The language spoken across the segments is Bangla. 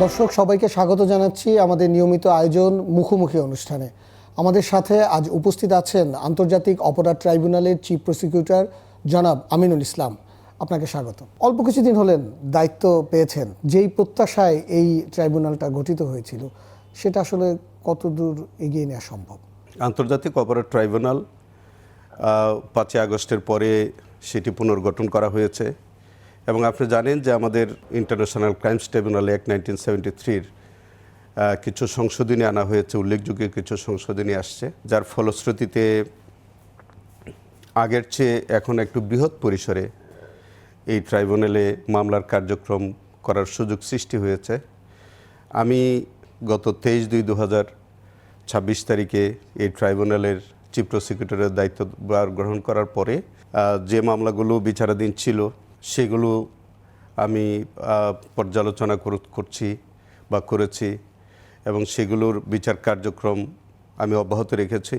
দর্শক সবাইকে স্বাগত জানাচ্ছি আমাদের নিয়মিত আয়োজন মুখোমুখি অনুষ্ঠানে। আমাদের সাথে আজ উপস্থিত আছেন আন্তর্জাতিক অপরাধ ট্রাইব্যুনালের চিফ প্রসিকিউটর জনাব আমিনুল ইসলাম। আপনাকে স্বাগত। অল্প কিছুদিন হলেন দায়িত্ব পেয়েছেন, যেই প্রত্যাশায় এই ট্রাইব্যুনালটা গঠিত হয়েছিল সেটা আসলে কতদূর এগিয়ে নেওয়া সম্ভব? আন্তর্জাতিক অপরাধ ট্রাইব্যুনাল 5 আগস্টের পরে সেটি পুনর্গঠন করা হয়েছে এবং আপনি জানেন যে আমাদের ইন্টারন্যাশনাল ক্রাইমস ট্রাইব্যুনাল অ্যাক্ট 1973 কিছু সংশোধনী আনা হয়েছে, উল্লেখযোগ্য কিছু সংশোধনী আসছে, যার ফলশ্রুতিতে আগের চেয়ে এখন একটু বৃহৎ পরিসরে এই ট্রাইব্যুনালে মামলার কার্যক্রম করার সুযোগ সৃষ্টি হয়েছে। আমি গত 23/2/2026 তারিখে এই ট্রাইব্যুনালের চিফ প্রসিকিউটরের দায়িত্ব গ্রহণ করার পরে যে মামলাগুলো বিচারাধীন ছিল সেগুলো আমি পর্যালোচনা করেছি এবং সেগুলোর বিচার কার্যক্রম আমি অব্যাহত রেখেছি।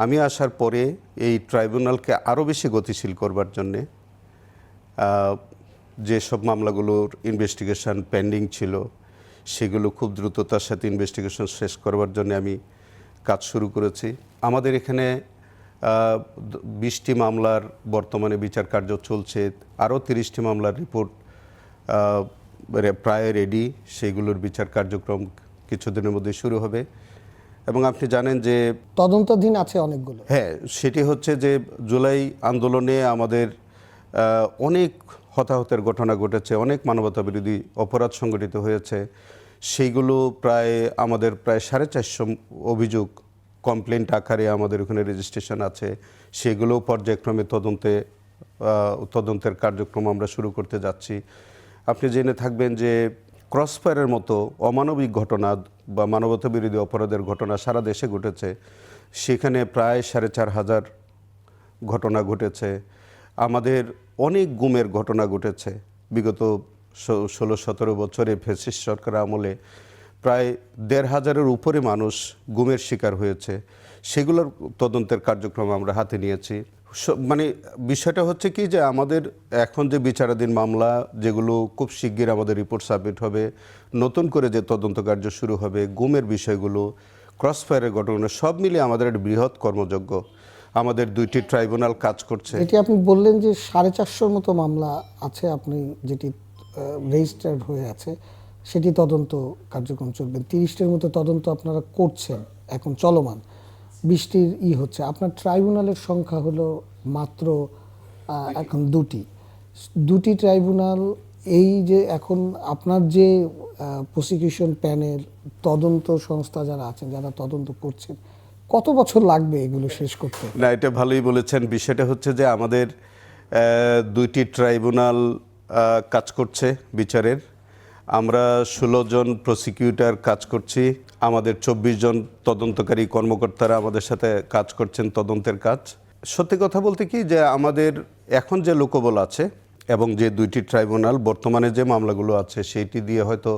আমি আসার পরে এই ট্রাইব্যুনালকে আরও বেশি গতিশীল করবার জন্যে যেসব মামলাগুলোর ইনভেস্টিগেশন পেন্ডিং ছিল সেগুলো খুব দ্রুততার সাথে ইনভেস্টিগেশন শেষ করবার জন্য আমি কাজ শুরু করেছি। আমাদের এখানে 20টি মামলার বর্তমানে বিচার কার্য চলছে, আরও 30টি মামলার রিপোর্ট প্রায় রেডি, সেগুলোর বিচার কার্যক্রম কিছুদিনের মধ্যে শুরু হবে। এবং আপনি জানেন যে তদন্তাধীন আছে অনেকগুলো। হ্যাঁ, সেটি হচ্ছে যে জুলাই আন্দোলনে আমাদের অনেক হতাহতের ঘটনা ঘটেছে, অনেক মানবতাবিরোধী অপরাধ সংগঠিত হয়েছে। সেইগুলো আমাদের প্রায় 450 অভিযোগ কমপ্লেন্ট আকারে আমাদের ওখানে রেজিস্ট্রেশন আছে। সেগুলো পর্যায়ক্রমে তদন্তের কার্যক্রম আমরা শুরু করতে যাচ্ছি। আপনি জেনে থাকবেন যে ক্রসফায়ারের মতো অমানবিক ঘটনা বা মানবতাবিরোধী অপরাধের ঘটনা সারা দেশে ঘটেছে, সেখানে প্রায় 4,500 ঘটনা ঘটেছে। আমাদের অনেক গুমের ঘটনা ঘটেছে বিগত 16-17 বছরে ফ্যাসিস্ট সরকার আমলে প্রায় 1,500-এর উপরে মানুষ গুমের শিকার হয়েছে। সেগুলোর তদন্তের কার্যক্রম আমরা হাতে নিয়েছি। মানে বিষয়টা হচ্ছে কি যে আমাদের এখন যে বিচারাধীন মামলা যেগুলো খুব শিগগির আমাদের রিপোর্ট সাবমিট হবে, নতুন করে যে তদন্ত কার্য শুরু হবে, গুমের বিষয়গুলো, ক্রসফায়ারের ঘটনা, সব মিলিয়ে আমাদের একটা বৃহৎ কর্মযজ্ঞ। আমাদের 2টি ট্রাইব্যুনাল কাজ করছে। এটি আপনি বললেন যে 450 মতো মামলা আছে, আপনি যেটি রেজিস্টার্ড হয়ে আছে সেটি তদন্ত কার্যক্রম চলবে। 30টির মতো তদন্ত আপনারা করছেন, এখন চলমান। 20টির হচ্ছে। আপনার ট্রাইব্যুনালের সংখ্যা হলো মাত্র এখন 2টি ট্রাইব্যুনাল। এই যে এখন আপনার যে প্রসিকিউশন প্যানেল, তদন্ত সংস্থা যারা আছেন, যারা তদন্ত করছেন, কত বছর লাগবে এগুলো শেষ করতে? না, এটা ভালোই বলেছেন। বিষয়টা হচ্ছে যে আমাদের 2টি ট্রাইব্যুনাল কাজ করছে বিচারের। আমরা 16 জন প্রসিকিউটর কাজ করছি। আমাদের 24 জন তদন্তকারী কর্মকর্তারা আমাদের সাথে কাজ করছেন তদন্তের কাজ। সত্যি কথা বলতে কি যে আমাদের এখন যে লোকবল আছে এবং যে 2টি ট্রাইব্যুনাল বর্তমানে যে মামলাগুলো আছে সেইটি দিয়ে হয়তো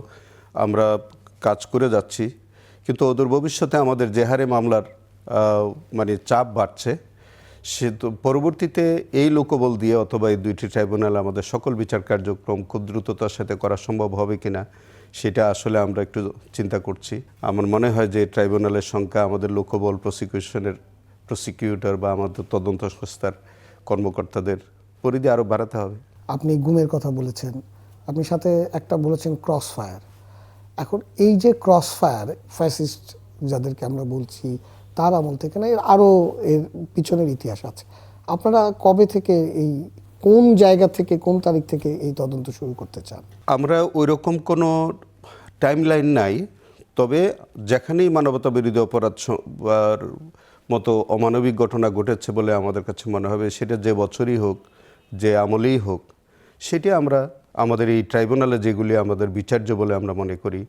আমরা কাজ করে যাচ্ছি, কিন্তু ওদের ভবিষ্যতে আমাদের যে হারে মামলার মানে চাপ বাড়ছে, সে তো পরবর্তীতে এই লোকবল দিয়ে অথবা এই 2টি ট্রাইব্যুনাল আমাদের সকল বিচার কার্যক্রম খুব দ্রুততার সাথে করা সম্ভব হবে কিনা সেটা আসলে আমরা একটু চিন্তা করছি। আমার মনে হয় যে ট্রাইব্যুনালের সংখ্যা আমাদের লোকবল, প্রসিকিউটর বা আমাদের তদন্ত সংস্থার কর্মকর্তাদের পরিধি আরও বাড়াতে হবে। আপনি গুমের কথা বলেছেন, আপনি সাথে একটা বলেছেন ক্রসফায়ার। এখন এই যে ক্রসফায়ার, ফ্যাসিস্ট যাদেরকে আমরা বলছি, তার আমল থেকে না, আরও এর পিছনের ইতিহাস আছে। আপনারা কবে থেকে, এই কোন জায়গা থেকে, কোন তারিখ থেকে এই তদন্ত শুরু করতে চান? আমরা ওই রকম কোনো টাইমলাইন নাই, তবে যেখানেই মানবতাবিরোধী অপরাধ মতো অমানবিক ঘটনা ঘটেছে বলে আমাদের কাছে মনে হবে, সেটা যে বছরই হোক, যে আমলেই হোক, সেটি আমরা আমাদের এই ট্রাইব্যুনালে যেগুলি আমাদের বিচার্য বলে আমরা মনে করি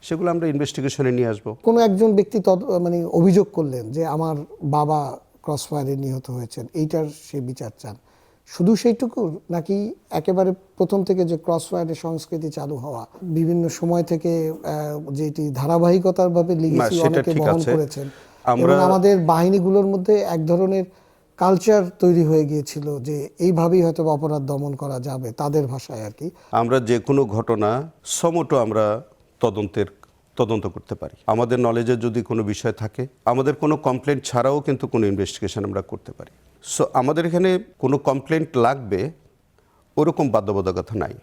সেগুলো আমরা ইনভেস্টিগেশনে নিয়ে আসবো। কোনো একজন ব্যক্তি মানে অভিযোগ করলেন যে আমার বাবা ক্রসফায়ারে নিহত হয়েছেন, এইটার সে বিচার চান, শুধু সেইটুকু নাকি একেবারে প্রথম থেকে যে ক্রসফায়ারের সংস্কৃতি চালু হওয়া, বিভিন্ন সময় থেকে যেটি ধারাবাহিকতার ভাবে লিগেসি অনেকে বহন করেছেন, আমরা আমাদের বাহিনীগুলোর মধ্যে এক ধরনের কালচার তৈরি হয়ে গিয়েছিল যে এইভাবেই হয়তো বা অপরাধ দমন করা যাবে, তাদের ভাষায় আর কি। আমরা যে কোনো ঘটনা সমটো আমরা তদন্ত করতে পারি। আমাদের নলেজে যদি কোনো বিষয় থাকে, আমাদের কোনো কমপ্লেন্ট ছাড়াও কিন্তু কোনো ইনভেস্টিগেশন আমরা করতে পারি। সো আমাদের এখানে কোনো কমপ্লেন্ট লাগবে ওরকম বাধ্যবাধকতা নাই।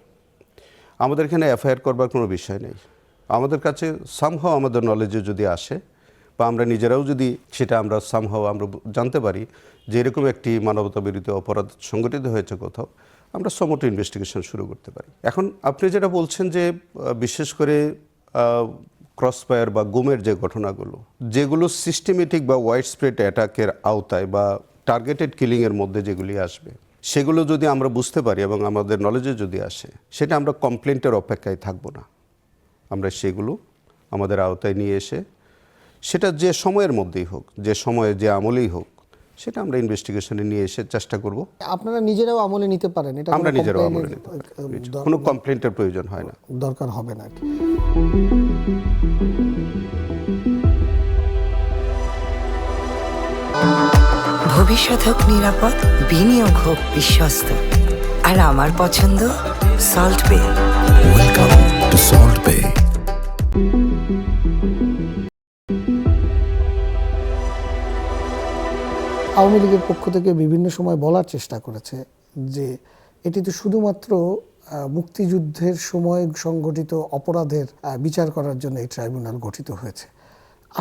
আমাদের এখানে এফআইআর করবার কোনো বিষয় নেই। আমাদের কাছে সামহাও আমাদের নলেজে যদি আসে বা আমরা নিজেরাও যদি সেটা আমরা সামহাও আমরা জানতে পারি যে এরকম একটি মানবতা বিরোধী অপরাধ সংগঠিত হয়েছে কোথাও, আমরা সমটো ইনভেস্টিগেশন শুরু করতে পারি। এখন আপনি যেটা বলছেন যে বিশেষ করে ক্রসফায়ার বা গুমের যে ঘটনাগুলো, যেগুলো সিস্টেমেটিক বা ওয়াইড স্প্রেড অ্যাটাকের আওতায় বা টার্গেটেড কিলিংয়ের মধ্যে যেগুলি আসবে, সেগুলো যদি আমরা বুঝতে পারি এবং আমাদের নলেজে যদি আসে, সেটা আমরা কমপ্লেন্টের অপেক্ষায় থাকবো না। আমরা সেগুলো আমাদের আওতায় নিয়ে এসে সেটা যে সময়ের মধ্যেই হোক, যে সময়ে যে আমলেই হোক, সেটা আমরা ইনভেস্টিগেশনে নিয়ে এসে চেষ্টা করব। আপনারা নিজেরাও আমলে নিতে পারেন, এটা আমরা কোনো নিজেরাও আমলে complaint-এর, নিতে পারি, কোনো কমপ্লেন্টের প্রয়োজন হয় না, দরকার হবে না আর কি। ভবিষ্যৎ হোক নিরাপদ, বিনিয়োগ হোক বিশ্বস্ত, আর আমার পছন্দ সল্ট বে। ওয়েলকাম টু সল্ট বে। আওয়ামী লীগের পক্ষ থেকে বিভিন্ন সময় বলার চেষ্টা করেছে যে এটি তো শুধুমাত্র মুক্তিযুদ্ধের সময় সংগঠিত অপরাধের বিচার করার জন্য এই ট্রাইব্যুনাল গঠিত হয়েছে।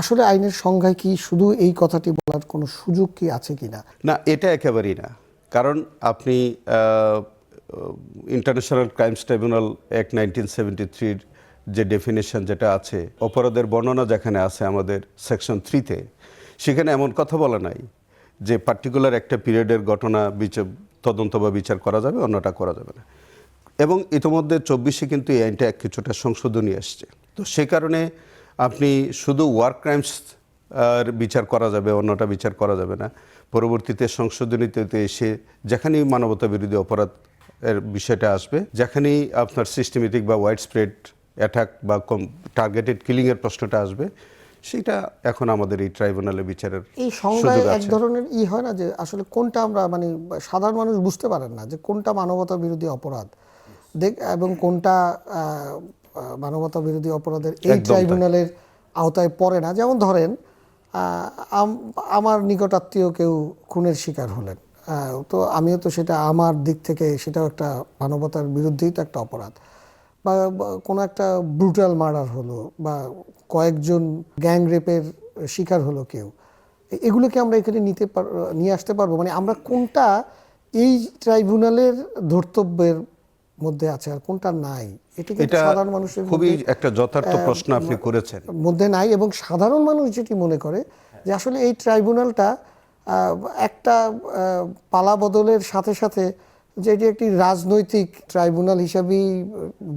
আসলে আইনের সংজ্ঞায় কি শুধু এই কথাটি বলার কোনো সুযোগ কি আছে কিনা? না, এটা একেবারেই না। কারণ আপনি ইন্টারন্যাশনাল ক্রাইমস ট্রাইব্যুনাল অ্যাক্ট 1973 যে ডেফিনেশন যেটা আছে, অপরাধের বর্ণনা যেখানে আছে আমাদের সেকশন 3-তে, সেখানে এমন কথা বলা নাই যে পার্টিকুলার একটা পিরিয়ডের ঘটনা তদন্ত বা বিচার করা যাবে, অন্যটা করা যাবে না। এবং ইতিমধ্যে 24-এ কিন্তু এই আইনটা কিছুটা সংশোধনী আসছে। তো সে কারণে আপনি শুধু ওয়ার ক্রাইমস বিচার করা যাবে, অন্যটা বিচার করা যাবে না। পরবর্তীতে সংশোধনীতে এসে যেখানেই মানবতা বিরোধী অপরাধ এর বিষয়টা আসবে, যেখানেই আপনার সিস্টেমেটিক বা ওয়াইড স্প্রেড অ্যাটাক বা টার্গেটেড কিলিংয়ের প্রশ্নটা আসবে, সেটা এখন আমাদের এই ট্রাইব্যুনালে বিচারের এই সংজ্ঞায় সুযোগ এক আছে। ধরনের হয় না যে আসলে কোনটা আমরা মানে সাধারণ মানুষ বুঝতে পারেন না যে কোনটা মানবতা বিরোধী অপরাধ এবং কোনটা মানবতা বিরোধী অপরাধের এই একদম তাই। ট্রাইব্যুনালের আওতায় পড়ে না। যেমন ধরেন আমার নিকটাত্মীয় কেউ খুনের শিকার হলেন, তো আমিও তো সেটা আমার দিক থেকে সেটাও একটা মানবতার বিরুদ্ধেই তো একটা অপরাধ। বা কোনো একটা ব্রুটাল মার্ডার হলো বা কয়েকজন গ্যাং রেপের শিকার হলো কেউ, এগুলোকে আমরা এখানে নিয়ে আসতে পারবো? মানে আমরা কোনটা এই ট্রাইব্যুনালের ধর্তব্যের মধ্যে আছে আর কোনটা নাই, এটা কিন্তু সাধারণ মানুষের খুবই মধ্যে একটা যথার্থ প্রশ্ন আপনি করেছেন। মধ্যে নাই। এবং সাধারণ মানুষ যেটি মনে করে যে আসলে এই ট্রাইব্যুনালটা একটা পালা বদলের সাথে সাথে যে এটি একটি রাজনৈতিক ট্রাইব্যুনাল হিসাবেই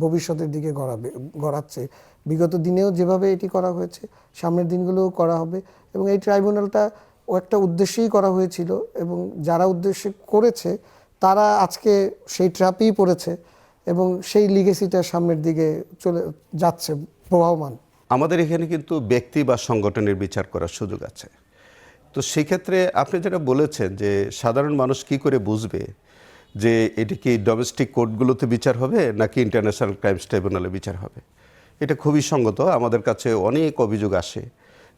ভবিষ্যতের দিকে গড়াচ্ছে। বিগত দিনেও যেভাবে এটি করা হয়েছে, সামনের দিনগুলোও করা হবে। এবং এই ট্রাইব্যুনালটা একটা উদ্দেশ্যেই করা হয়েছিল এবং যারা উদ্দেশ্যে করেছে তারা আজকে সেই ট্র্যাপেই পড়েছে এবং সেই লিগেসিটা সামনের দিকে চলে যাচ্ছে প্রবাহমান। আমাদের এখানে কিন্তু ব্যক্তি বা সংগঠনের বিচার করার সুযোগ আছে। তো সেক্ষেত্রে আপনি যেটা বলেছেন যে সাধারণ মানুষ কি করে বুঝবে যে এটি কি ডোমেস্টিক কোর্টগুলোতে বিচার হবে নাকি ইন্টারন্যাশনাল ক্রাইমস ট্রাইব্যুনালে বিচার হবে, এটা খুবই সঙ্গত। আমাদের কাছে অনেক অভিযোগ আসে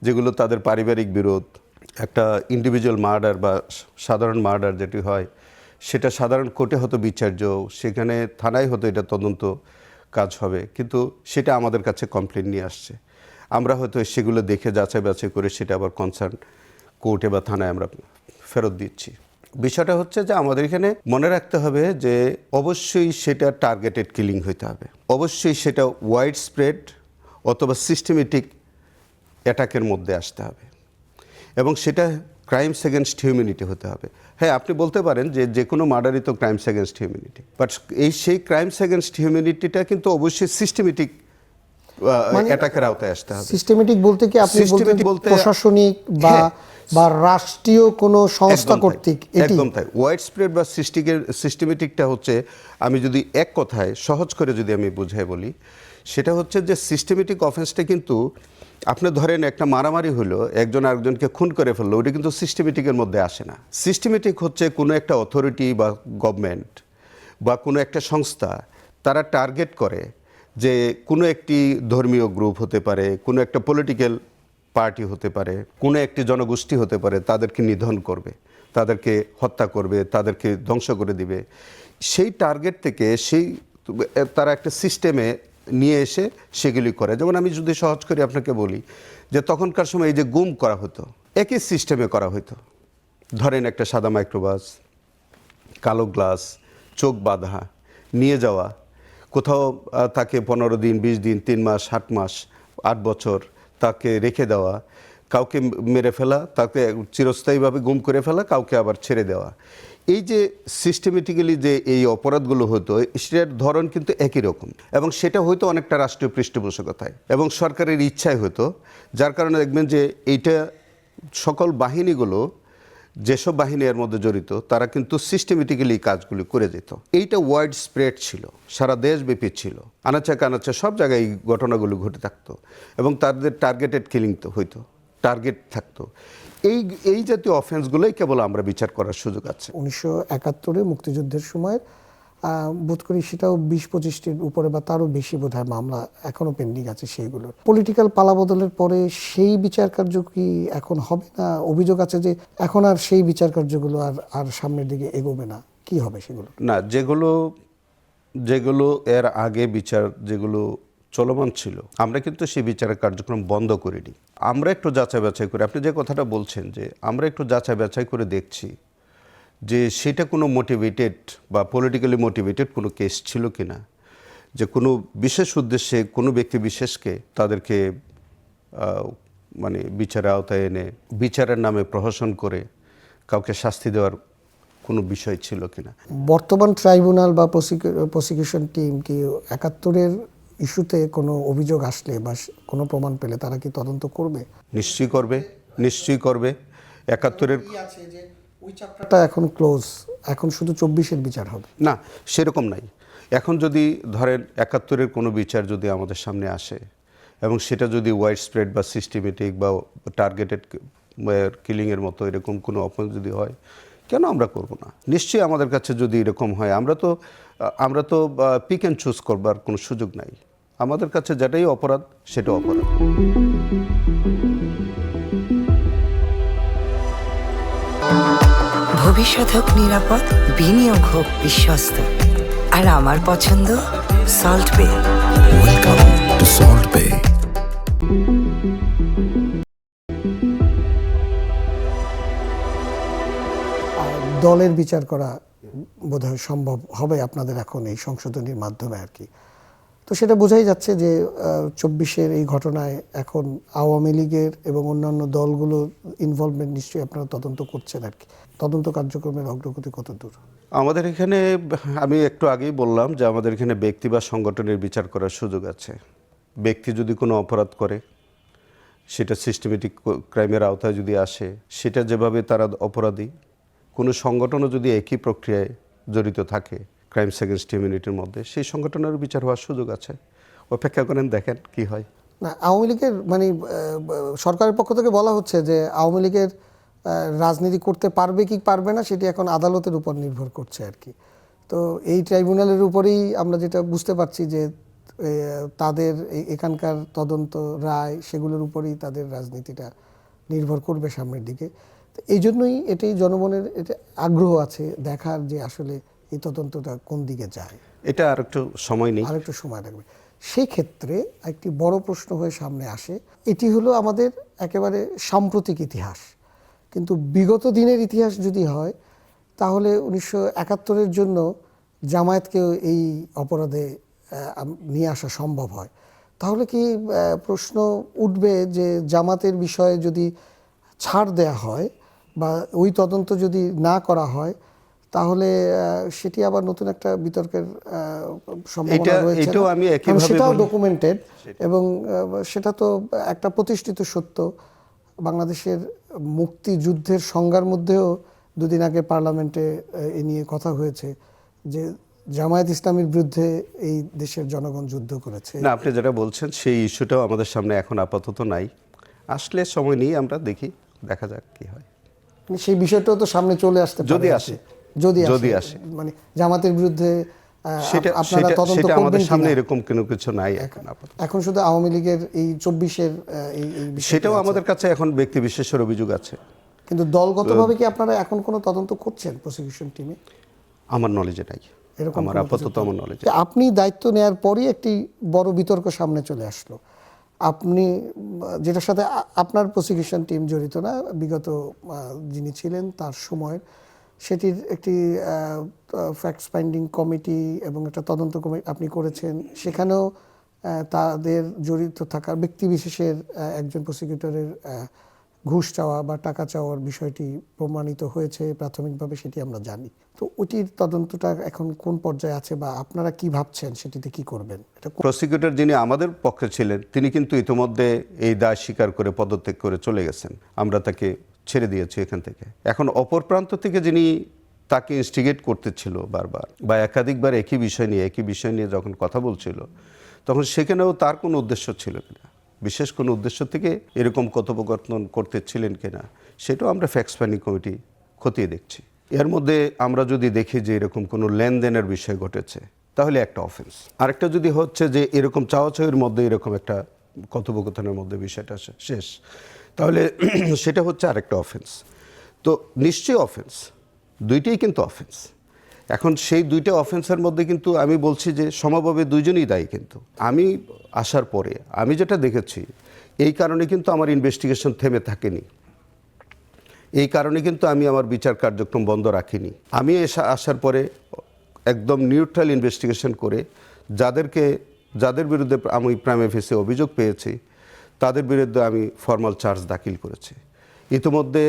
যেগুলো তাদের পারিবারিক বিরোধ, একটা ইন্ডিভিজুয়াল মার্ডার বা সাধারণ মার্ডার যেটি হয় সেটা সাধারণ কোর্টে হতো বিচার্য, সেখানে থানায় হতো এটা তদন্ত কাজ হবে, কিন্তু সেটা আমাদের কাছে কমপ্লেন নিয়ে আসছে। আমরা হয়তো সেগুলো দেখে যাচাই বাছাই করে সেটা আবার কনসার্ন কোর্টে বা থানায় আমরা ফেরত দিচ্ছি। বিষয়টা হচ্ছে যে আমাদের এখানে মনে রাখতে হবে যে অবশ্যই সেটা টার্গেটেড কিলিং হইতে হবে, অবশ্যই সেটা ওয়াইড স্প্রেড অথবা সিস্টেমেটিক অ্যাটাকের মধ্যে আসতে হবে এবং সেটা ক্রাইমস এগেনস্ট হিউম্যানিটি হতে হবে। হ্যাঁ, আপনি বলতে পারেন যে যে কোনো মার্ডারই তো ক্রাইমস এগেনস্ট হিউম্যানিটি, বাট সেই ক্রাইমস এগেনস্ট হিউম্যানিটিটা কিন্তু অবশ্যই সিস্টেমেটিক অ্যাটাকের আওতায় আসতে হবে। সিস্টেমেটিক বলতে কি আপনি বলতে Systematic বলতে- প্রশাসনিক হ্যাঁ। বা রাষ্ট্রীয় কোনো সংস্থা একদম তাই, কর্তৃক এটি একদম তাই। ওয়াইড স্প্রেড বা সিস্টেমেটিকটা হচ্ছে, আমি যদি এক কথায় সহজ করে যদি আমি বুঝাই বলি, সেটা হচ্ছে যে সিস্টেমেটিক অফেন্সটা কিন্তু আপনি ধরেন একটা মারামারি হলো, একজন আরেকজনকে খুন করে ফেললো, ওটা কিন্তু সিস্টেমেটিকের মধ্যে আসে না। সিস্টেমেটিক হচ্ছে কোনো একটা অথরিটি বা গভর্নমেন্ট বা কোনো একটা সংস্থা তারা টার্গেট করে যে কোনো একটি ধর্মীয় গ্রুপ হতে পারে, কোনো একটা পলিটিক্যাল পার্টি হতে পারে, কোনো একটি জনগোষ্ঠী হতে পারে, তাদেরকে নিধন করবে, তাদেরকে হত্যা করবে, তাদেরকে ধ্বংস করে দিবে। সেই টার্গেট থেকে তারা একটা সিস্টেমে নিয়ে এসে সেগুলি করে। যেমন আমি যদি সহজ করে আপনাকে বলি যে তখনকার সময় এই যে গুম করা হতো, একই সিস্টেমে করা হতো। ধরেন একটা সাদা মাইক্রোবাস, কালো গ্লাস, চোখ বাঁধা, নিয়ে যাওয়া, কোথাও তাকে 15 দিন, 20 দিন, 3 মাস, 8 মাস, 8 বছর তাকে রেখে দেওয়া, কাউকে মেরে ফেলা, তাকে চিরস্থায়ীভাবে গুম করে ফেলা, কাউকে আবার ছেড়ে দেওয়া। এই যে সিস্টেমেটিক্যালি যে এই অপরাধগুলো হতো, সেটার ধরন কিন্তু একই রকম, এবং সেটা হয়তো অনেকটা রাষ্ট্রীয় পৃষ্ঠপোষকতায় এবং সরকারের ইচ্ছায় হতো। যার কারণে দেখবেন যে এইটা সকল বাহিনীগুলো, যেসব বাহিনী এর মধ্যে জড়িত, তারা কিন্তু সিস্টেমেটিক্যালি কাজগুলি করে যেত। এইটা ওয়াইড স্প্রেড ছিল, সারা দেশব্যাপী ছিল, আনাচে কানাচে সব জায়গায় এই ঘটনাগুলো ঘটে থাকতো, এবং তাদের টার্গেটেড কিলিং তো হইতো, টার্গেট থাকতো। এই জাতীয় অফেন্সগুলোই কেবল আমরা বিচার করার সুযোগ আছে। 1971 মুক্তিযুদ্ধের সময় বোধ করি সেটাও 20-25টির উপরে বা তারও বেশি বোধহয় মামলা এখনো পেন্ডিং আছে সেইগুলোর। পলিটিক্যাল পালাবদলের পরে সেই বিচার কার্য কি এখন হবে না? অভিযোগ আছে যে এখন আর সেই বিচার কার্যগুলো আর সামনের দিকে এগোবে না, কি হবে সেগুলো? না, যেগুলো এর আগে বিচার যেগুলো চলমান ছিল, আমরা কিন্তু সেই বিচারের কার্যক্রম বন্ধ করিনি। আমরা একটু যাচাই বাছাই করে, আপনি যে কথাটা বলছেন যে আমরা একটু যাচাই বাছাই করে দেখছি যে সেটা কোনো মোটিভেটেড বা পলিটিক্যালি মোটিভেটেড কোনো কেস ছিল কিনা, যে কোনো বিশেষ উদ্দেশ্যে কোনো ব্যক্তি বিশেষকে তাদেরকে মানে বিচারের আওতায় এনে বিচারের নামে প্রহসন করে কাউকে শাস্তি দেওয়ার কোনো বিষয় ছিল কিনা। বর্তমান ট্রাইব্যুনাল বা প্রসিকিউশন টিম কি 71-এর ইস্যুতে কোনো অভিযোগ আসলে বা কোনো প্রমাণ পেলে তারা কি তদন্ত করবে? নিশ্চয়ই করবে, নিশ্চয়ই করবে। 71-এর ওই চ্যাপ্টারটা এখন ক্লোজ, এখন শুধু 24-এর বিচার হবে? না, সেরকম নাই। এখন যদি ধরেন 71-এর কোনো বিচার যদি আমাদের সামনে আসে এবং সেটা যদি ওয়াইড স্প্রেড বা সিস্টেমেটিক বা টার্গেটেড কিলিংয়ের মতো এরকম কোনো অফেন্স যদি হয়, কেন আমরা করব না? নিশ্চয়ই আমাদের কাছে যদি এরকম হয়, আমরা তো পিক অ্যান্ড চুজ করবার কোনো সুযোগ নাই। আমাদের কাছে যেটাই অপরাধ সেটা অপরাধ। ভবিষ্যৎ হোক নিরাপদ, বিনিয়োগ হোক বিশ্বস্ত, আর আমার পছন্দ সল্ট বে। Welcome to Salt Bay. দলের বিচার করা বোধহয় সম্ভব হবে আপনাদের এখন এই সংশোধনীর মাধ্যমে আর কি। তো সেটা বোঝাই যাচ্ছে যে 24-এর এই ঘটনায় এখন আওয়ামী লীগের এবং অন্যান্য দলগুলোর ইনভলভমেন্ট নিশ্চয়ই আপনারা তদন্ত করছেন আর কি। তদন্ত কার্যক্রমের অগ্রগতি কত দূর? আমাদের এখানে, আমি একটু আগেই বললাম যে আমাদের এখানে ব্যক্তি বা সংগঠনের বিচার করার সুযোগ আছে। ব্যক্তি যদি কোনো অপরাধ করে, সেটা সিস্টেমেটিক ক্রাইমের আওতায় যদি আসে, সেটা যেভাবে তারা অপরাধী, কোনো সংগঠনও যদি একই প্রক্রিয়ায় জড়িত থাকে ক্রাইমস এগেনস্ট হিউম্যানিটির মধ্যে, সেই সংগঠনের বিচার হওয়ার সুযোগ আছে। অপেক্ষা করেন, দেখেন কি হয়। না, আওয়ামী লীগের মানে সরকারের পক্ষ থেকে বলা হচ্ছে যে আওয়ামী লীগের রাজনীতি করতে পারবে কি পারবে না সেটি এখন আদালতের উপর নির্ভর করছে আর কি। তো এই ট্রাইব্যুনালের উপরেই আমরা যেটা বুঝতে পারছি যে তাদের এখানকার তদন্ত রায় সেগুলোর উপরেই তাদের রাজনীতিটা নির্ভর করবে সামনের দিকে। তো এই জন্যই এটাই জনগণের এটা আগ্রহ আছে দেখার যে আসলে এই তদন্তটা কোন দিকে যায়। এটা আর একটু সময় নেই, আর একটু সময় লাগবে। সেই ক্ষেত্রে একটি বড় প্রশ্ন হয়ে সামনে আসে, এটি হলো আমাদের একেবারে সাম্প্রতিক ইতিহাস, কিন্তু বিগত দিনের ইতিহাস যদি হয় তাহলে 1971-এর জন্য জামায়াতকেও এই অপরাধে নিয়ে আসা সম্ভব হয়। তাহলে কি প্রশ্ন উঠবে যে জামাতের বিষয়ে যদি ছাড় দেয়া হয় বা ওই তদন্ত যদি না করা হয়, তাহলে সেটি আবার নতুন একটা বিতর্কের সম্ভাবনা রয়েছে এটাও না? আমি কারণ একইভাবে সেটাও বলি। ডকুমেন্টেড এবং সেটা তো একটা প্রতিষ্ঠিত সত্য। বাংলাদেশের মুক্তিযুদ্ধের সংজ্ঞার মধ্যেও দুদিন আগে পার্লামেন্টে এ নিয়ে কথা হয়েছে যে জামায়াত ইসলামীর বিরুদ্ধে এই দেশের জনগণ যুদ্ধ করেছে। না, আপনি যেটা বলছেন সেই ইস্যুটাও আমাদের সামনে এখন আপাতত নাই, আসলে সময় নিয়ে আমরা দেখা যাক কি হয়। সেই বিষয়টাও তো সামনে চলে আসতে পারে, যদি আসে। যদি আসে মানে জামাতের বিরুদ্ধে সেটা আপনারা তদন্ত সেটা করবেন আমাদের সামনে কিনা? এরকম কোনো কিছু নাই এখন আপাতত। এখন শুধু আওয়ামী লীগের এই 24-এর এই বিষয়টি সেটাও আছে। আমাদের কাছে এখন ব্যক্তি বিশেষের অভিযোগ আছে। কিন্তু দলগতভাবে কি আপনারা এখন কোনো তদন্ত করছেন প্রসিকিউশন টিমে? আমার নলেজে নাই, এরকম আমার কোনো আপাতত কিছু? আমার নলেজে। আপনি দায়িত্ব নেয়ার পরই একটি বড় বিতর্ক সামনে চলে আসলো। আপনি যেটার সাথে আপনার প্রসিকিউশন টিম জড়িত না, বিগত যিনি ছিলেন তার সময়ের, সেটির একটি ফ্যাক্টস ফাইন্ডিং কমিটি এবং একটা তদন্ত কমিটি আপনি করেছেন। সেখানেও তাদের জড়িত থাকার ব্যক্তি বিশেষের একজন প্রসিকিউটরের ঘুষ চাওয়া বা টাকা চাওয়ার বিষয়টি প্রমাণিত হয়েছে প্রাথমিকভাবে, সেটি আমরা জানি। তো ওটির তদন্তটা এখন কোন পর্যায়ে আছে বা আপনারা কি ভাবছেন সেটিতে কি করবেন? এটা প্রসিকিউটর যিনি আমাদের পক্ষে ছিলেন তিনি কিন্তু ইতিমধ্যে এই দায় স্বীকার করে পদত্যাগ করে চলে গেছেন, আমরা তাকে ছেড়ে দিয়েছি এখান থেকে। এখন অপর প্রান্ত থেকে যিনি তাকে ইনস্টিগেট করতেছিল বারবার বা একাধিকবার একই বিষয় নিয়ে যখন কথা বলছিল, তখন সেখানেও তার কোনো উদ্দেশ্য ছিল কিনা, বিশেষ কোনো উদ্দেশ্য থেকে এরকম কথোপকথন করতেছিলেন কিনা, সেটাও আমরা ফ্যাক্টস ফাইন্ডিং কমিটি খতিয়ে দেখছি। এর মধ্যে আমরা যদি দেখি যে এরকম কোনো লেনদেনের বিষয় ঘটেছে তাহলে একটা অফেন্স। আরেকটা যদি হচ্ছে যে এরকম চাওয়াচাওয়ির মধ্যে এরকম একটা কথোপকথনের মধ্যে বিষয়টা শেষ, তাহলে সেটা হচ্ছে আরেকটা অফেন্স। তো নিশ্চয়ই অফেন্স, দুইটাই কিন্তু অফেন্স। এখন সেই দুইটা অফেন্সের মধ্যে কিন্তু আমি বলছি যে সমভাবে দুইজনই দায়ী। কিন্তু আমি আসার পরে আমি যেটা দেখেছি, এই কারণে কিন্তু আমার ইনভেস্টিগেশন থেমে থাকেনি, এই কারণে কিন্তু আমি আমার বিচার কার্যক্রম বন্ধ রাখিনি। আমি আসার পরে একদম নিউট্রাল ইনভেস্টিগেশন করে যাদের বিরুদ্ধে আমি প্রাইম ফেসে অভিযোগ পেয়েছি তাদের বিরুদ্ধে আমি ফর্মাল চার্জ দাখিল করেছি। ইতিমধ্যে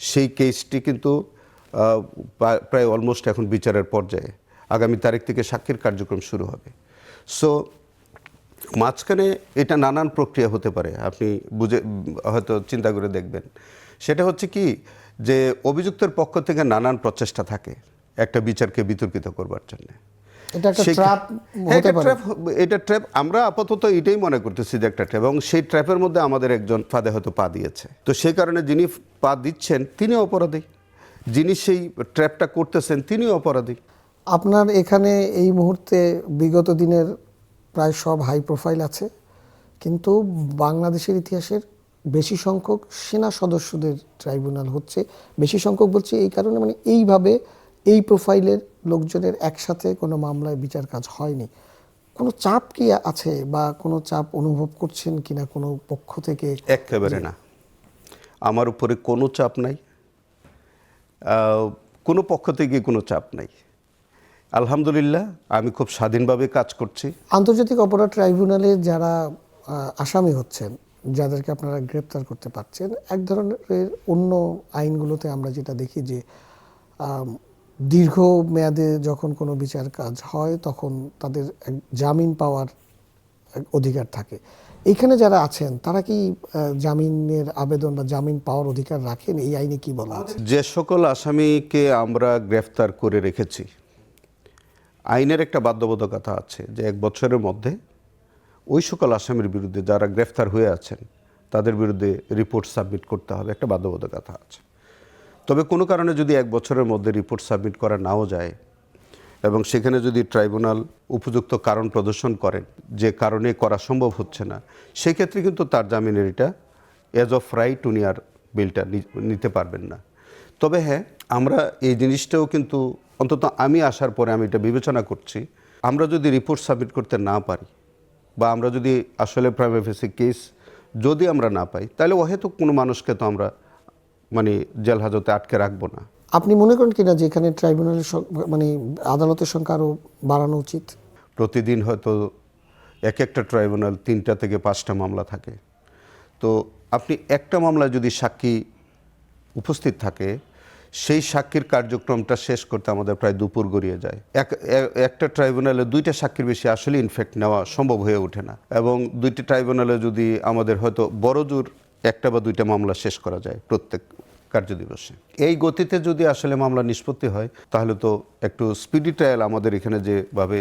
সেই কেসটি কিন্তু প্রায় অলমোস্ট এখন বিচারের পর্যায়ে, আগামী তারিখ থেকে সাক্ষীর কার্যক্রম শুরু হবে। সো মাঝখানে এটা নানান প্রক্রিয়া হতে পারে, আপনি হয়তো চিন্তা করে দেখবেন। সেটা হচ্ছে কি যে অভিযুক্তের পক্ষ থেকে নানান প্রচেষ্টা থাকে একটা বিচারকে বিতর্কিত করবার জন্য। এটা একটা ট্র্যাপ হতে পারে। এটা ট্র্যাপ, আমরা আপাতত এটাই মনে করতেছি যে একটা ট্র্যাপ, এবং সেই ট্র্যাপের মধ্যে আমাদের একজন ফাঁদে হয়তো পা দিয়েছে। তো সেই কারণে যিনি পা দিচ্ছেন তিনি অপরাধী, যিনি সেই ট্র্যাপটা করতেছেন তিনি অপরাধী। আপনার এখানে এই মুহূর্তে বিগত দিনের প্রায় সব হাই প্রোফাইল আছে, কিন্তু বাংলাদেশের ইতিহাসের বেশি সংখ্যক সেনা সদস্যদের ট্রাইব্যুনাল হচ্ছে। বেশি সংখ্যক বলছি এই কারণে, মানে এইভাবে এই প্রোফাইলের লোকজনের একসাথে কোনো মামলায় বিচার কাজ হয়নি। কোনো চাপ কি আছে বা কোনো চাপ অনুভব করছেন কিনা কোনো পক্ষ থেকে? একেবারে না, আমার উপরে কোনো চাপ নাই, কোনো পক্ষ থেকে কোনো চাপ নাই। আলহামদুলিল্লাহ, আমি খুব স্বাধীনভাবে কাজ করছি। আন্তর্জাতিক অপরাধ ট্রাইব্যুনালে যারা আসামি হচ্ছেন, যাদেরকে আপনারা গ্রেপ্তার করতে পারছেন, এক ধরনের অন্য আইনগুলোতে আমরা যেটা দেখি যে দীর্ঘ মেয়াদে যখন কোনো বিচার কাজ হয় তখন তাদের জামিন পাওয়ার অধিকার থাকে। এইখানে যারা আছেন তারা কি জামিনের আবেদন বা জামিন পাওয়ার অধিকার রাখেন? এই আইনে কি বলা আছে? যে সকল আসামিকে আমরা গ্রেফতার করে রেখেছি, আইনের একটা বাধ্যবাধকতা আছে যে 1 বছরের মধ্যে ওই সকল আসামির বিরুদ্ধে যারা গ্রেফতার হয়ে আছেন তাদের বিরুদ্ধে রিপোর্ট সাবমিট করতে হবে, একটা বাধ্যবাধকতা আছে। তবে কোনো কারণে যদি 1 বছরের মধ্যে রিপোর্ট সাবমিট করা নাও যায় এবং সেখানে যদি ট্রাইব্যুনাল উপযুক্ত কারণ প্রদর্শন করেন যে কারণে করা সম্ভব হচ্ছে না, সেক্ষেত্রে কিন্তু তার জামিনের এটা এজ অফ রাইট উনি আর বিলটা নিতে পারবেন না। তবে হ্যাঁ, আমরা এই জিনিসটাও কিন্তু অন্তত আমি আসার পরে আমি এটা বিবেচনা করছি, আমরা যদি রিপোর্ট সাবমিট করতে না পারি বা আমরা যদি আসলে প্রাইম ফেসি কেস যদি আমরা না পাই, তাহলে হয়তো কোনো মানুষকে তো আমরা জেল হাজতে আটকে রাখবো না। আপনি মনে করেন কিনা যে এখানে ট্রাইব্যুনালের আদালতের সংখ্যা আরও বাড়ানো উচিত? প্রতিদিন হয়তো একটা ট্রাইব্যুনাল 3টা থেকে 5টা মামলা থাকে। তো আপনি একটা মামলায় যদি সাক্ষী উপস্থিত থাকে, সেই সাক্ষীর কার্যক্রমটা শেষ করতে আমাদের প্রায় দুপুর গড়িয়ে যায়। একটা ট্রাইব্যুনালে 2টা সাক্ষীর বেশি আসলে ইনফ্যাক্ট নেওয়া সম্ভব হয়ে ওঠে না, এবং 2টি ট্রাইব্যুনালে যদি আমাদের হয়তো বড়জোর 1টা বা 2টা মামলা শেষ করা যায় প্রত্যেক কার্যদিবসে। এই গতিতে যদি আসলে মামলা নিষ্পত্তি হয় তাহলে তো একটু স্পিডি ট্রায়াল আমাদের এখানে যেভাবে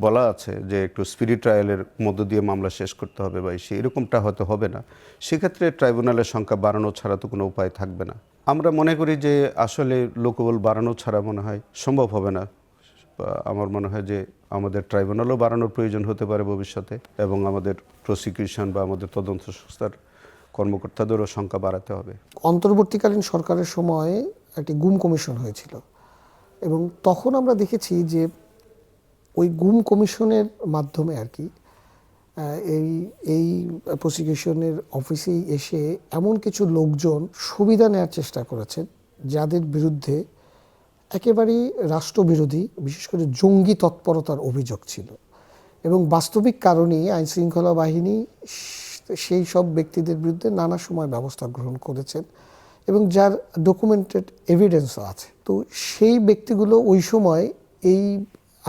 বলা আছে যে একটু স্পিডি ট্রায়ালের মধ্য দিয়ে মামলা শেষ করতে হবে বা এরকমটা হয়তো হবে না। সেক্ষেত্রে ট্রাইব্যুনালের সংখ্যা বাড়ানো ছাড়া তো কোনো উপায় থাকবে না। আমরা মনে করি যে আসলে লোকবল বাড়ানো ছাড়া মনে হয় সম্ভব হবে না। আমার মনে হয় যে আমাদের ট্রাইব্যুনালও বাড়ানোর প্রয়োজন হতে পারে ভবিষ্যতে, এবং আমাদের প্রসিকিউশন বা আমাদের তদন্ত সংস্থার কর্মকর্তাদেরও সংখ্যা বাড়াতে হবে। অন্তর্বর্তীকালীন সরকারের সময় একটি গুম কমিশন হয়েছিল, এবং তখন আমরা দেখেছি যে ওই গুম কমিশনের মাধ্যমে আর কি এই প্রসিকিউশনের অফিসেই এসে এমন কিছু লোকজন সুবিধা নেওয়ার চেষ্টা করেছেন যাদের বিরুদ্ধে একেবারেই রাষ্ট্রবিরোধী, বিশেষ করে জঙ্গি তৎপরতার অভিযোগ ছিল, এবং বাস্তবিক কারণেই আইনশৃঙ্খলা বাহিনী সেই সব ব্যক্তিদের বিরুদ্ধে নানা সময় ব্যবস্থা গ্রহণ করেছেন, এবং যার ডকুমেন্টেড এভিডেন্সও আছে। তো সেই ব্যক্তিগুলো ওই সময় এই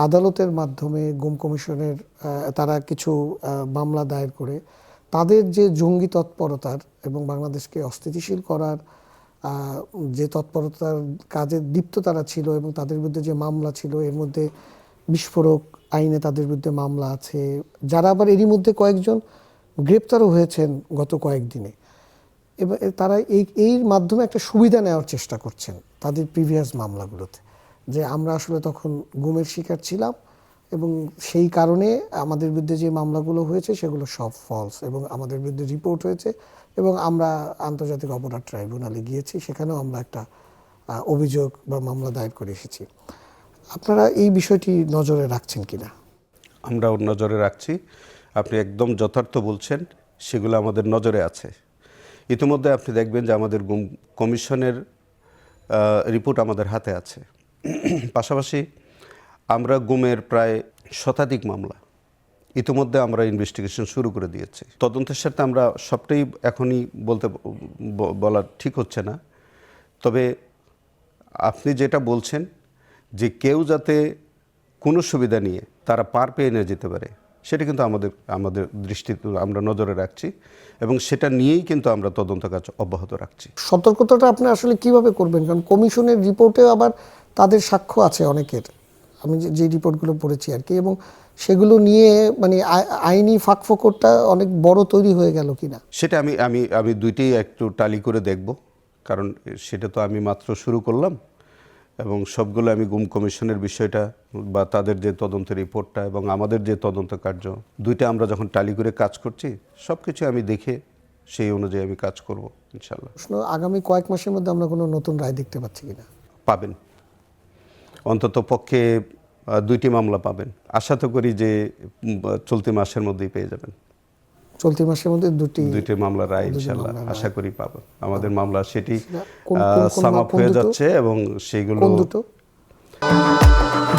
আদালতের মাধ্যমে গুম কমিশনের তারা কিছু মামলা দায়ের করে তাদের যে জঙ্গি তৎপরতার এবং বাংলাদেশকে অস্থিতিশীল করার যে তৎপরতার কাজে লিপ্ত তারা ছিল, এবং তাদের বিরুদ্ধে যে মামলা ছিল, এর মধ্যে বিস্ফোরক আইনে তাদের বিরুদ্ধে মামলা আছে, যারা আবার এরই মধ্যে কয়েকজন গ্রেপ্তারও হয়েছেন গত কয়েকদিনে। এবার তারা এর মাধ্যমে একটা সুবিধা নেওয়ার চেষ্টা করছেন তাদের প্রিভিয়াস মামলাগুলোতে, যে আমরা আসলে তখন গুমের শিকার ছিলাম, এবং সেই কারণে আমাদের বিরুদ্ধে যে মামলাগুলো হয়েছে সেগুলো সব ফলস, এবং আমাদের বিরুদ্ধে রিপোর্ট হয়েছে, এবং আমরা আন্তর্জাতিক অপরাধ ট্রাইব্যুনালে গিয়েছি, সেখানেও আমরা একটা অভিযোগ বা মামলা দায়ের করে এসেছি। আপনারা এই বিষয়টি নজরে রাখছেন কিনা? আমরা ওর নজরে রাখছি। আপনি একদম যথার্থ বলছেন, সেগুলো আমাদের নজরে আছে। ইতিমধ্যে আপনি দেখবেন যে আমাদের গুম কমিশনের রিপোর্ট আমাদের হাতে আছে। পাশাপাশি আমরা গুমের প্রায় শতাধিক মামলা ইতিমধ্যে আমরা ইনভেস্টিগেশন শুরু করে দিয়েছি। তদন্তের সাথে আমরা সবটাই এখনই বলা ঠিক হচ্ছে না, তবে আপনি যেটা বলছেন যে কেউ যাতে কোনো সুবিধা নিয়ে তারা পার পেয়ে নিয়ে যেতে পারে, সেটা কিন্তু আমাদের দৃষ্টিতে আমরা নজরে রাখছি, এবং সেটা নিয়েই কিন্তু আমরা তদন্ত কাজ অব্যাহত রাখছি। সতর্কতাটা আপনি আসলে কিভাবে করবেন? কারণ কমিশনের রিপোর্টেও আবার তাদের সাক্ষ্য আছে অনেকের, আমি যে রিপোর্টগুলো পড়েছি আর কি, এবং সেগুলো নিয়ে মানে আইনি ফাঁকফোকরটা অনেক বড় তৈরি হয়ে গেল কিনা সেটা আমি দুইটাই একটু টালি করে দেখব, কারণ সেটা তো আমি মাত্র শুরু করলাম, এবং সবগুলো আমি গুম কমিশনের বিষয়টা বা তাদের যে তদন্ত রিপোর্টটা এবং আমাদের যে তদন্ত কার্য, দুইটা আমরা যখন টালি করে কাজ করছি, সব কিছু আমি দেখে সেই অনুযায়ী আমি কাজ করব ইনশাল্লাহ। প্রশ্ন, আগামী কয়েক মাসের মধ্যে আমরা কোনো নতুন রায় দেখতে পাচ্ছি কিনা? পাবেন, অন্তত পক্ষে 2টি মামলা পাবেন। আশা তো করি যে চলতি মাসের মধ্যেই পেয়ে যাবেন। চলতি মাসের মধ্যে 2টি মামলা রায় ইনশাল্লাহ আশা করি পাবেন। আমাদের মামলা সেটি কোন সাম আপ হয়ে যাচ্ছে, এবং সেগুলো দুটো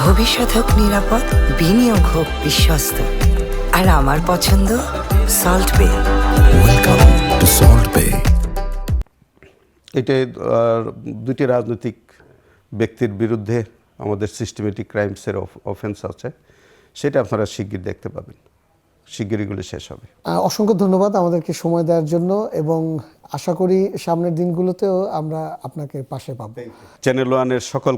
ভবিষ্যৎ হোক নিরাপদ, বিনিয়োগ হোক বিশ্বস্ত, আর আমার পছন্দ সল্ট বে। Welcome to Salt Bay. এটা 2টি রাজনৈতিক ব্যক্তির বিরুদ্ধে আমাদের সিস্টেমেটিক ক্রাইমসের অফেন্স আছে, সেটা আপনারা শিগগির দেখতে পাবেন, শিগগিরইগুলো শেষ হবে। অসংখ্য ধন্যবাদ আমাদেরকে সময় দেওয়ার জন্য, এবং আশা করি সামনের দিনগুলোতেও আমরা আপনাকে পাশে পাবো। চ্যানেল ওয়ানের সকল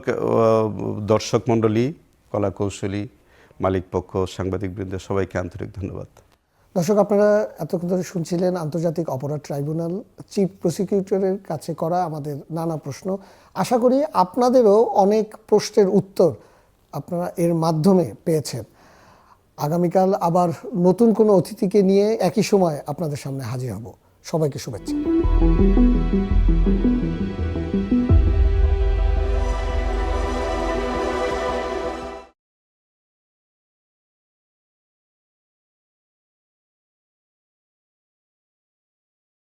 দর্শক মণ্ডলী, কলা কৌশলী, মালিক পক্ষ, সাংবাদিকবৃন্দ, সবাইকে আন্তরিক ধন্যবাদ। দর্শক, আপনারা এতক্ষণ ধরে শুনছিলেন আন্তর্জাতিক অপরাধ ট্রাইব্যুনাল চিফ প্রসিকিউটরের কাছে করা আমাদের নানা প্রশ্ন। আশা করি আপনাদেরও অনেক প্রশ্নের উত্তর আপনারা এর মাধ্যমে পেয়েছেন। আগামীকাল আবার নতুন কোনো অতিথিকে নিয়ে একই সময় আপনাদের সামনে হাজির হব। সবাইকে শুভেচ্ছা।